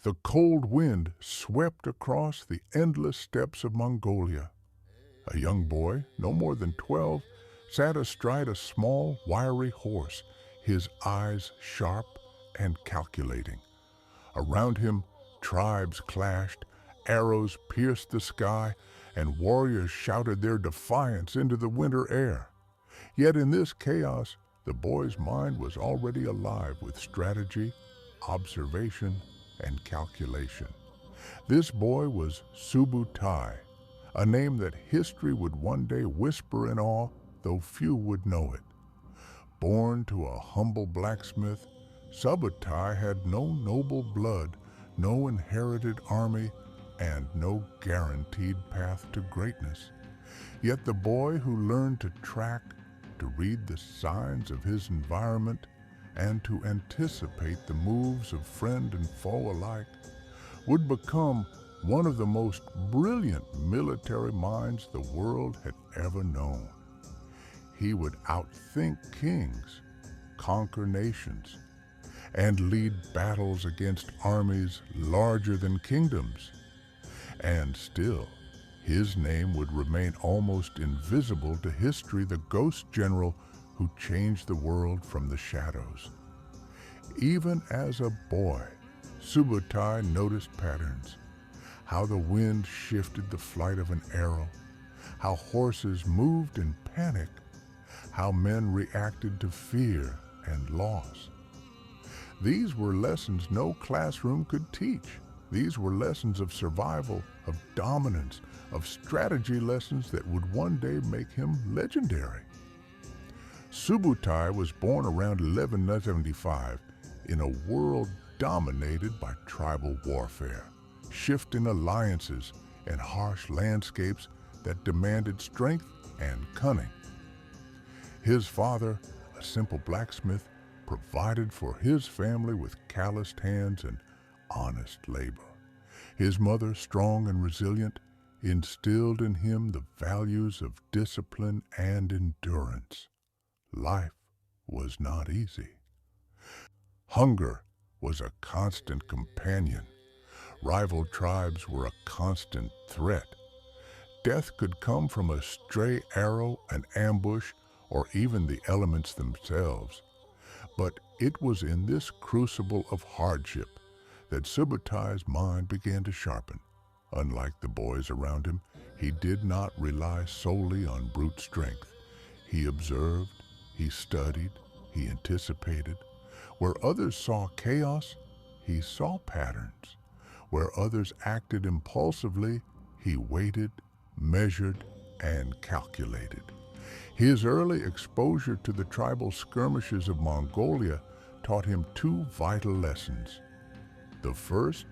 The cold wind swept across the endless steppes of Mongolia. A young boy, no more than 12, sat astride a small, wiry horse, his eyes sharp and calculating. Around him, tribes clashed, arrows pierced the sky, and warriors shouted their defiance into the winter air. Yet in this chaos, the boy's mind was already alive with strategy, observation, and calculation. This boy was Subutai, a name that history would one day whisper in awe, though few would know it. Born to a humble blacksmith, Subutai had no noble blood, no inherited army, and no guaranteed path to greatness. Yet the boy who learned to track, to read the signs of his environment, and to anticipate the moves of friend and foe alike, would become one of the most brilliant military minds the world had ever known. He would outthink kings, conquer nations, and lead battles against armies larger than kingdoms. And still, his name would remain almost invisible to history, the ghost general who changed the world from the shadows. Even as a boy, Subutai noticed patterns, how the wind shifted the flight of an arrow, how horses moved in panic, how men reacted to fear and loss. These were lessons no classroom could teach. These were lessons of survival, of dominance, of strategy, lessons that would one day make him legendary. Subutai was born around 1175 in a world dominated by tribal warfare, shifting alliances, and harsh landscapes that demanded strength and cunning. His father, a simple blacksmith, provided for his family with calloused hands and honest labor. His mother, strong and resilient, instilled in him the values of discipline and endurance. Life was not easy. Hunger was a constant companion. Rival tribes were a constant threat. Death could come from a stray arrow, an ambush, or even the elements themselves. But it was in this crucible of hardship that Subutai's mind began to sharpen. Unlike the boys around him, he did not rely solely on brute strength. He observed, he studied, he anticipated. Where others saw chaos, he saw patterns. Where others acted impulsively, he waited, measured, and calculated. His early exposure to the tribal skirmishes of Mongolia taught him two vital lessons. The first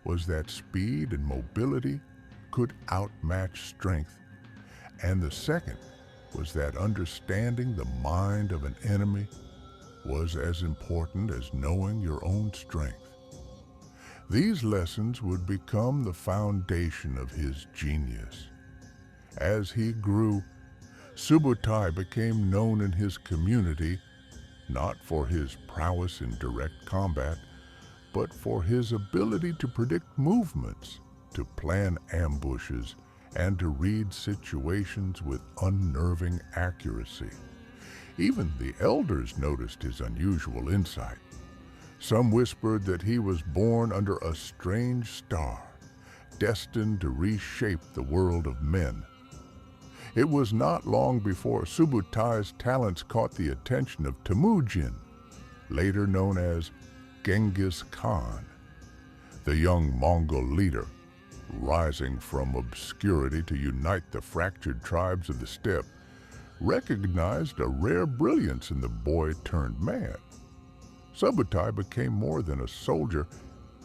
was that speed and mobility could outmatch strength, and the second was that understanding the mind of an enemy was as important as knowing your own strength. These lessons would become the foundation of his genius. As he grew, Subutai became known in his community not for his prowess in direct combat, but for his ability to predict movements, to plan ambushes, and to read situations with unnerving accuracy. Even the elders noticed his unusual insight. Some whispered that he was born under a strange star, destined to reshape the world of men. It was not long before Subutai's talents caught the attention of Temujin, later known as Genghis Khan, the young Mongol leader, rising from obscurity to unite the fractured tribes of the steppe, recognized a rare brilliance in the boy-turned-man. Subutai became more than a soldier.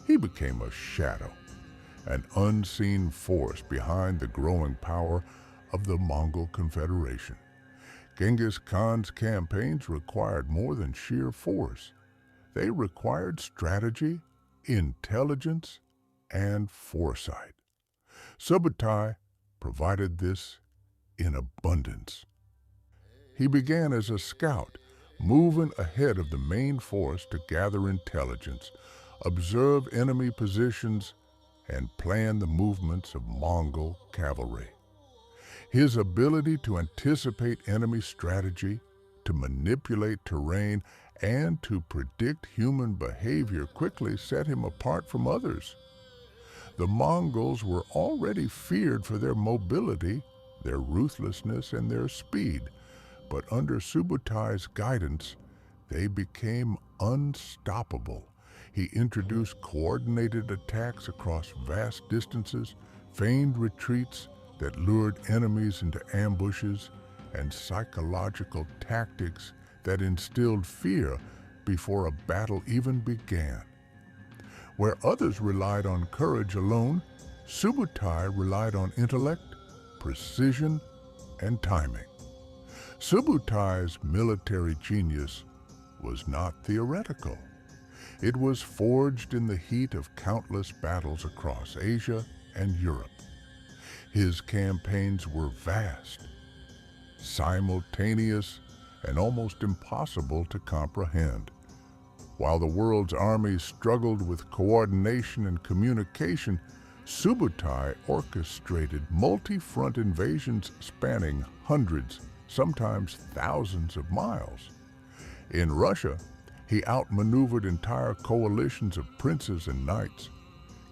He became a shadow, an unseen force behind the growing power of the Mongol Confederation. Genghis Khan's campaigns required more than sheer force. They required strategy, intelligence, and foresight. Subutai provided this in abundance. He began as a scout, moving ahead of the main force to gather intelligence, observe enemy positions, and plan the movements of Mongol cavalry. His ability to anticipate enemy strategy, to manipulate terrain, and to predict human behavior quickly set him apart from others. The Mongols were already feared for their mobility, their ruthlessness, and their speed, but under Subutais' guidance, they became unstoppable. He introduced coordinated attacks across vast distances, feigned retreats that lured enemies into ambushes, and psychological tactics that instilled fear before a battle even began. Where others relied on courage alone, Subutai relied on intellect, precision, and timing. Subutai's military genius was not theoretical. It was forged in the heat of countless battles across Asia and Europe. His campaigns were vast, simultaneous, and almost impossible to comprehend. While the world's armies struggled with coordination and communication, Subutai orchestrated multi-front invasions spanning hundreds, sometimes thousands of miles. In Russia, he outmaneuvered entire coalitions of princes and knights,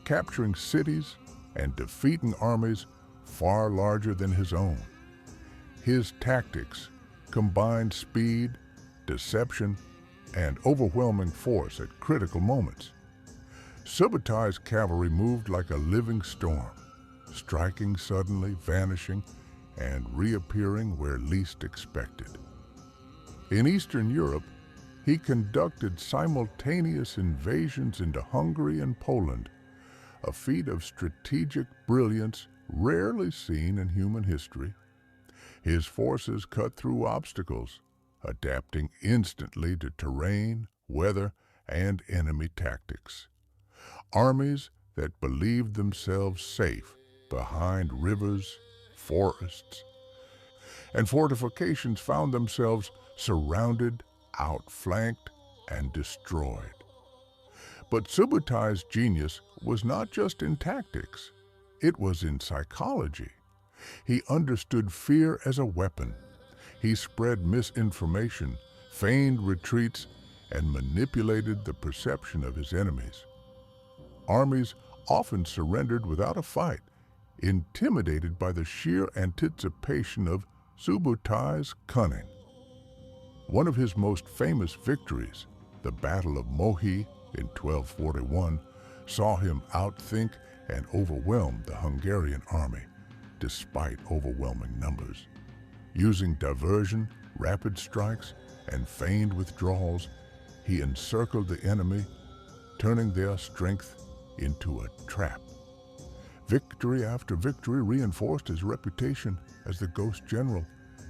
capturing cities and defeating armies far larger than his own. His tactics combined speed, deception, and overwhelming force at critical moments. Subutai's cavalry moved like a living storm, striking suddenly, vanishing, and reappearing where least expected. In Eastern Europe, he conducted simultaneous invasions into Hungary and Poland, a feat of strategic brilliance rarely seen in human history. His forces cut through obstacles, adapting instantly to terrain, weather, and enemy tactics. Armies that believed themselves safe behind rivers, forests, and fortifications found themselves surrounded, outflanked, and destroyed. But Subutai's genius was not just in tactics, it was in psychology. He understood fear as a weapon. He spread misinformation, feigned retreats, and manipulated the perception of his enemies. Armies often surrendered without a fight, intimidated by the sheer anticipation of Subutai's cunning. One of his most famous victories, the Battle of Mohi in 1241, saw him outthink and overwhelm the Hungarian army, despite overwhelming numbers. Using diversion, rapid strikes, and feigned withdrawals, he encircled the enemy, turning their strength into a trap. Victory after victory reinforced his reputation as the ghost general,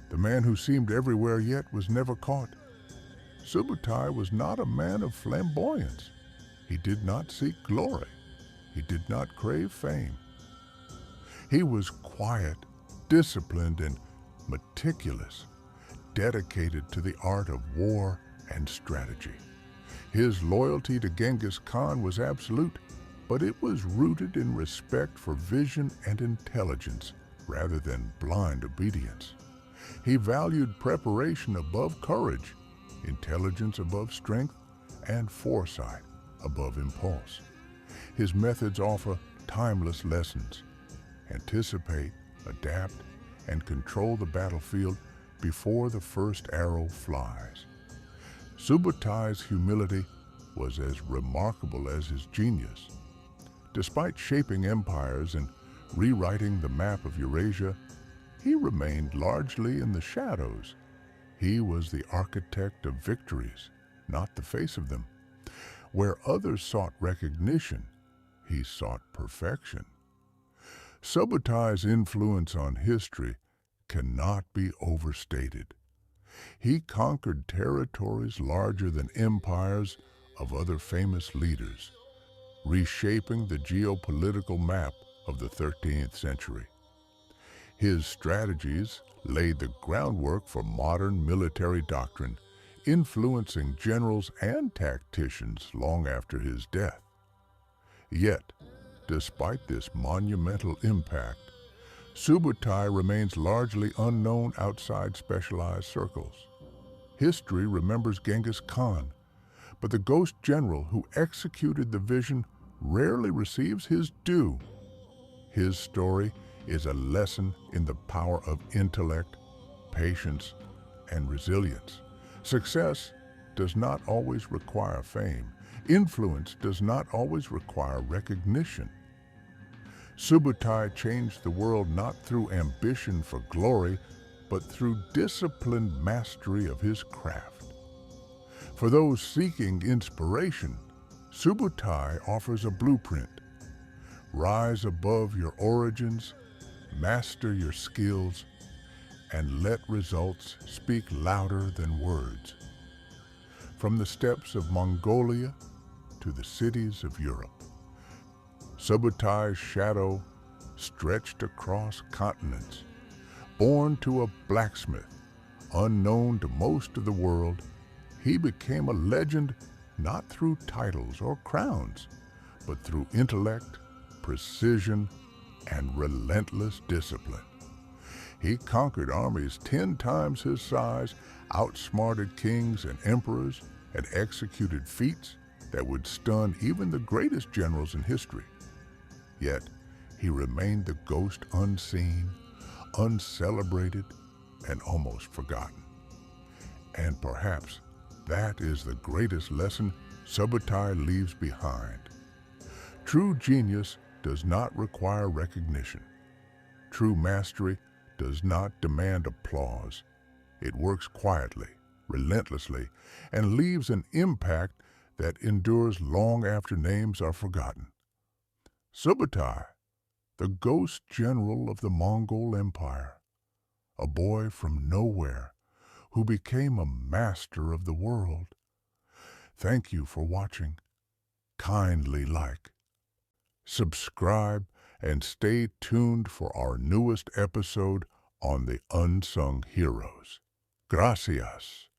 the man who seemed everywhere yet was never caught. Subutai was not a man of flamboyance. He did not seek glory. He did not crave fame. He was quiet, disciplined, and meticulous, dedicated to the art of war and strategy. His loyalty to Genghis Khan was absolute, but it was rooted in respect for vision and intelligence rather than blind obedience. He valued preparation above courage, intelligence above strength, and foresight above impulse. His methods offer timeless lessons. Anticipate, adapt, and control the battlefield before the first arrow flies. Subutai's humility was as remarkable as his genius. Despite shaping empires and rewriting the map of Eurasia, he remained largely in the shadows. He was the architect of victories, not the face of them. Where others sought recognition, he sought perfection. Subutai's influence on history cannot be overstated. He conquered territories larger than empires of other famous leaders, reshaping the geopolitical map of the 13th century. His strategies laid the groundwork for modern military doctrine, influencing generals and tacticians long after his death. Yet, despite this monumental impact, Subutai remains largely unknown outside specialized circles. History remembers Genghis Khan, but the ghost general who executed the vision rarely receives his due. His story is a lesson in the power of intellect, patience, and resilience. Success does not always require fame. Influence does not always require recognition. Subutai changed the world not through ambition for glory, but through disciplined mastery of his craft. For those seeking inspiration, Subutai offers a blueprint. Rise above your origins, master your skills, and let results speak louder than words. From the steppes of Mongolia to the cities of Europe, Subutai's shadow stretched across continents. Born to a blacksmith, unknown to most of the world, he became a legend not through titles or crowns, but through intellect, precision, and relentless discipline. He conquered armies 10 times his size, outsmarted kings and emperors, and executed feats that would stun even the greatest generals in history. Yet, he remained the ghost unseen, uncelebrated, and almost forgotten. And perhaps that is the greatest lesson Subutai leaves behind. True genius does not require recognition. True mastery does not demand applause. It works quietly, relentlessly, and leaves an impact that endures long after names are forgotten. Subutai, the ghost general of the Mongol Empire, a boy from nowhere who became a master of the world. Thank you for watching. Kindly like, subscribe, and stay tuned for our newest episode on the Unsung Heroes. Gracias.